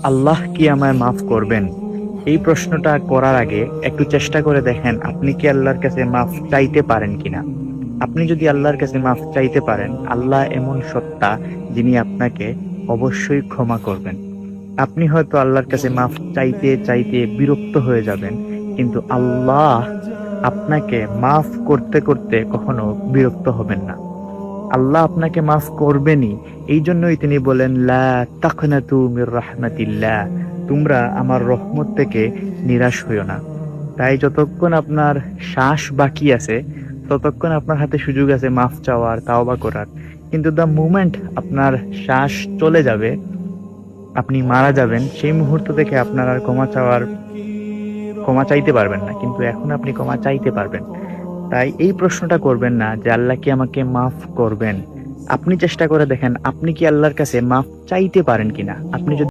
আল্লাহ কি আমায় মাফ করবেন? এই প্রশ্নটা করার আগে একটু চেষ্টা করে দেখেন আপনি কি আল্লাহর কাছে মাফ চাইতে পারেন কিনা। আপনি যদি আল্লাহর কাছে মাফ চাইতে পারেন, আল্লাহ এমন সত্তা যিনি আপনাকে অবশ্যই ক্ষমা করবেন। আপনি হয়তো আল্লাহর কাছে মাফ চাইতে চাইতে বিরক্ত হয়ে যাবেন, কিন্তু আল্লাহ আপনাকে মাফ করতে করতে কখনো বিরক্ত হবেন না। আল্লাহ আপনাকে মাফ করবেনই। এই জন্যই তিনি বলেন, লা তাকনাতু মির রাহমাতিল্লাহ, তোমরা আমার রহমত থেকে নিরাশ হইও না। তাই যতক্ষণ আপনার শ্বাস বাকি আছে ততক্ষণ আপনার হাতে সুযোগ আছে মাফ চাওয়ার, তাওবা করার। কিন্তু দ্য মুমেন্ট আপনার শ্বাস চলে যাবে, আপনি মারা যাবেন, সেই মুহূর্ত থেকে আপনার আর ক্ষমা চাইতে পারবেন না। কিন্তু এখন আপনি ক্ষমা চাইতে পারবেন। তাই এই প্রশ্নটা করবেন না যে আল্লাহ কি আমাকে মাফ করবেন। আপনি চেষ্টা করে দেখেন আপনি কি আল্লাহর কাছে মাফ চাইতে পারেন কিনা। আপনি যদি